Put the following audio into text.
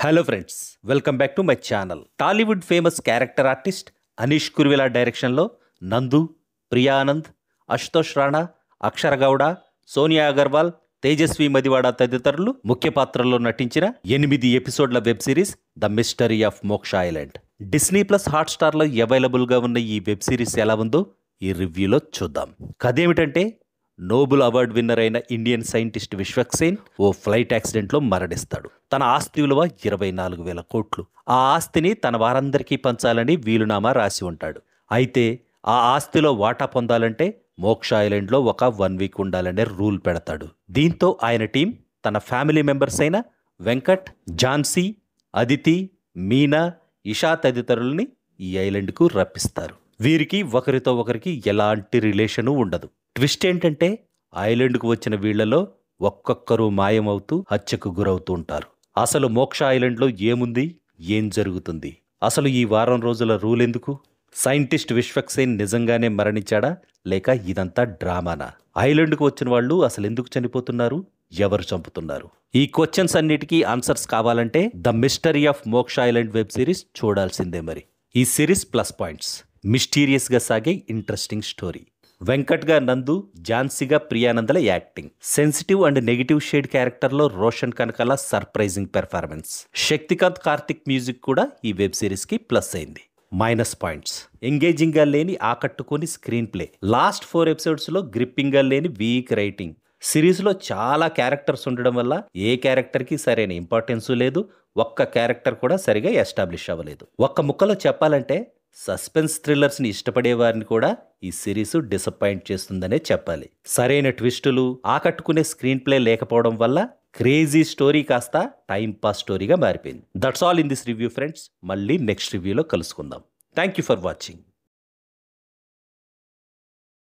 Hello friends, welcome back to my channel. Tollywood famous character artist Anish Kuruvilla డైరెక్షన్లో నందు, ప్రియా ఆనంద్, అశుతోష్ రాణా, అక్షర గౌడ, సోనియా అగర్వాల్, తేజస్వి మదివాడ తదితరులు ముఖ్య పాత్రల్లో నటించిన 8 ఎపిసోడ్ల web series the mystery of Moksha island. Disney plus హాట్స్టార్లో అవైలబుల్గా ఉన్న ఈ వెబ్ సిరీస్ ఎలా ఉందో ఈ రివ్యూలో చూద్దాం. కథ ఏమిటంటే, నోబెల్ అవార్డు విన్నర్ అయిన ఇండియన్ సైంటిస్ట్ విశ్వక్సేన్ ఓ ఫ్లైట్ యాక్సిడెంట్లో మరణిస్తాడు. తన ఆస్తి విలువ 24,000 కోట్లు. ఆ ఆస్తిని తన వారందరికీ పంచాలని వీలునామా రాసి ఉంటాడు. అయితే ఆ ఆస్తిలో వాటా పొందాలంటే మోక్ష ఐలాండ్లో ఒక 1 వీక్ ఉండాలనే రూల్ పెడతాడు. దీంతో ఆయన టీం తన ఫ్యామిలీ మెంబర్స్ అయిన వెంకట్, ఝాన్సీ, అదితి, మీనా, ఇషా తదితరుల్ని ఈ ఐలాండ్కు రప్పిస్తారు. వీరికి ఒకరితో ఒకరికి ఎలాంటి రిలేషను ఉండదు. ట్విస్ట్ ఏంటంటే, ఐలాండ్కు వచ్చిన వీళ్లలో ఒక్కొక్కరు మాయమవుతూ హత్యకు గురవుతూ ఉంటారు. అసలు మోక్ష ఐలాండ్లో ఏముంది, ఏం జరుగుతుంది, అసలు ఈ వారం రోజుల రూల్ ఎందుకు? సైంటిస్ట్ విశ్వక్సేన్ నిజంగానే మరణించాడా, లేక ఇదంతా డ్రామానా? ఐలాండ్కు వచ్చిన వాళ్ళు అసలు ఎందుకు చనిపోతున్నారు, ఎవరు చంపుతున్నారు? ఈ క్వశ్చన్స్ అన్నిటికీ ఆన్సర్స్ కావాలంటే the mystery of Moksha island web series చూడాల్సిందే. మరి ఈ సిరీస్ ప్లస్ పాయింట్స్: మిస్టీరియస్గా సాగే ఇంట్రెస్టింగ్ స్టోరీ, వెంకట్గా నందు, ఝాన్సీగా ప్రియానందల acting, sensitive and negative shade క్యారెక్టర్లో Roshan Kanakala surprising performance, Sakthikanth Karthik music కూడా ఈ వెబ్ సిరీస్కి ప్లస్ అయింది. మైనస్ పాయింట్స్: ఎంగేజింగ్గా లేని ఆకట్టుకుని స్క్రీన్ ప్లే, లాస్ట్ 4 ఎపిసోడ్స్లో గ్రిప్పింగ్గా లేని వీక్ రైటింగ్, సిరీస్లో చాలా క్యారెక్టర్స్ ఉండడం వల్ల ఏ క్యారెక్టర్కి సరైన ఇంపార్టెన్స్ లేదు, ఒక్క క్యారెక్టర్ కూడా సరిగా ఎస్టాబ్లిష్ అవ్వలేదు. ఒక్క ముక్కలో చెప్పాలంటే, సస్పెన్స్ థ్రిల్లర్స్ని ఇష్టపడే వారిని కూడా ఈ సిరీస్ డిసప్పాయింట్ చేస్తుందనే చెప్పాలి. సరైన ట్విస్టులు, ఆకట్టుకునే స్క్రీన్ ప్లే లేకపోవడం వల్ల క్రేజీ స్టోరీ కాస్త టైం పాస్ స్టోరీగా మారిపోయింది. That's all in this review friends. మళ్ళీ నెక్స్ట్ రివ్యూలో కలుసుకుందాం. Thank you for watching.